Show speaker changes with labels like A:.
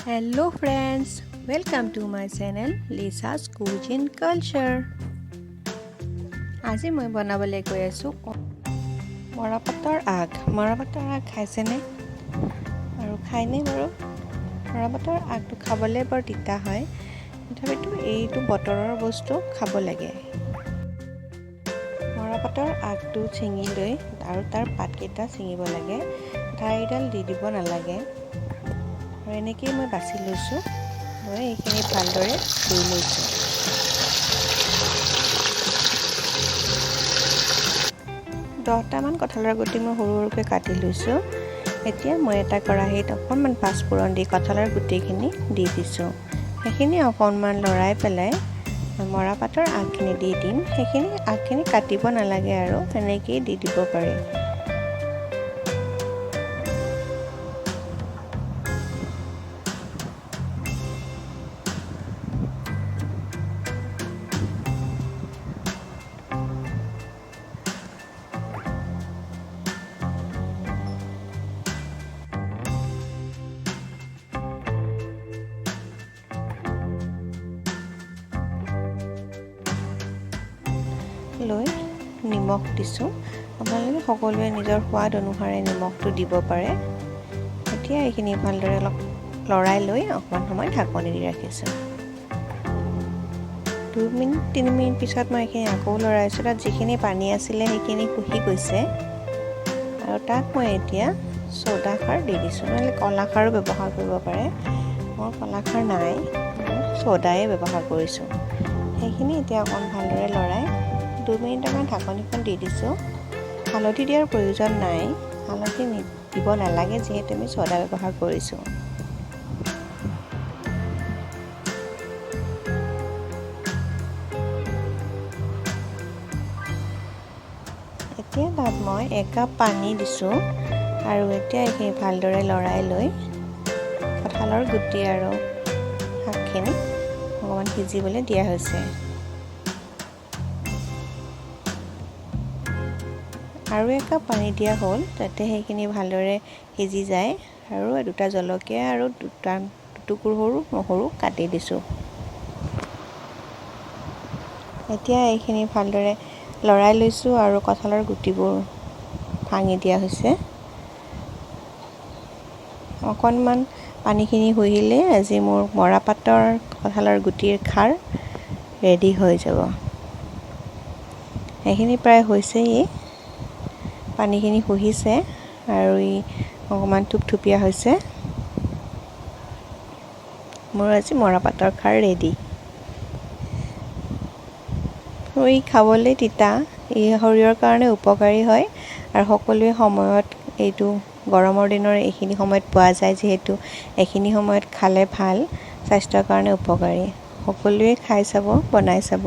A: Hello friends, welcome to my channel Lisa's Cuisine Culture. আজি মই বনাবলৈ গৈ আছো মৰাপাটৰ আগ। মৰাপাটৰ আগ খাইছেনে? আৰু খাইনে বাৰু? মৰাপাটৰ আগটো খাবলৈ বৰ তিতা হয়, তথাপিতো এইটো বতৰৰ বস্তু খাব লাগে। মৰাপাটৰ আগটো ছিঙি লৈ আৰু তাৰ পাতকেইটা ছিঙিব লাগে, ঠাৰিডাল দি দিব নালাগে। আৰু এনেকেই মই বাছি লৈছোঁ, লৈ এইখিনি ভালদৰে ধুই লৈছোঁ। 10টামান কঁঠালৰ গুটি মই সৰু সৰুকৈ কাটি লৈছোঁ। এতিয়া মই এটা কেৰাহীত অকণমান পাঁচফোৰণ দি কঁঠালৰ গুটিখিনি দি দিছোঁ। সেইখিনি অকণমান লৰাই পেলাই মৰাপাটৰ আগখিনি দি দিম। সেইখিনি আগখিনি কাটিব নালাগে আৰু এনেকেই দি দিব পাৰি। লৈ নিমখ দিছোঁ। আপোনালোকে সকলোৱে নিজৰ সোৱাদ অনুসাৰে নিমখটো দিব পাৰে। এতিয়া এইখিনি ভালদৰে অলপ লৰাই লৈ অকণমান সময় ঢাকনি দি ৰাখিছোঁ। 2-3 মিনিট পিছত মই এইখিনি আকৌ লৰাইছোঁ। তাত যিখিনি পানী আছিলে সেইখিনি শুহি গৈছে। আৰু তাত মই এতিয়া চ'দা খাৰ দি দিছোঁ, নহ'লে কলা খাৰো ব্যৱহাৰ কৰিব পাৰে। মোৰ কলা খাৰ নাই, মই চ'দাই ব্যৱহাৰ কৰিছোঁ। সেইখিনি এতিয়া অকণ ভালদৰে লৰাই 2 মিনিটমান ঢাকনিখন দি দিছোঁ। হালধি দিয়াৰ প্ৰয়োজন নাই, হালধি দিব নালাগে যিহেতু আমি চ'দা ব্যৱহাৰ কৰিছোঁ। এতিয়া তাত মই 1 কাপ পানী দিছোঁ আৰু এতিয়া এইখিনি ভালদৰে লৰাই লৈ কঁঠালৰ গুটি আৰু শাকখিনি অকণমান সিজিবলৈ দিয়া হৈছে। আৰু 1 কাপ পানী দিয়া হ'ল, যাতে সেইখিনি ভালদৰে সিজি যায়। আৰু 2টা জলকীয়া আৰু 2 টুকুৰ সৰু নহৰু কাটি দিছোঁ। এতিয়া এইখিনি ভালদৰে লৰাই লৈছোঁ আৰু কঁঠালৰ গুটিবোৰ ভাঙি দিয়া হৈছে। অকণমান পানীখিনি শুহিলে আজি মোৰ মৰাপাটৰ কঁঠালৰ গুটিৰ খাৰ ৰেডি হৈ যাব। এইখিনি প্ৰায় হৈছেই, পানীখিনি শুহিছে আৰু ই অকণমান থুপথুপীয়া হৈছে। মোৰ আজি মৰাপাটৰ খাৰ ৰেডি। ই খাবলৈ তিতা, ই শৰীৰৰ কাৰণে উপকাৰী হয় আৰু সকলোৱে সময়ত এইটো গৰমৰ দিনৰ এইখিনি সময়ত পোৱা যায়, যিহেতু এইখিনি সময়ত খালে ভাল, স্বাস্থ্যৰ কাৰণে উপকাৰী। সকলোৱে খাই চাব, বনাই চাব।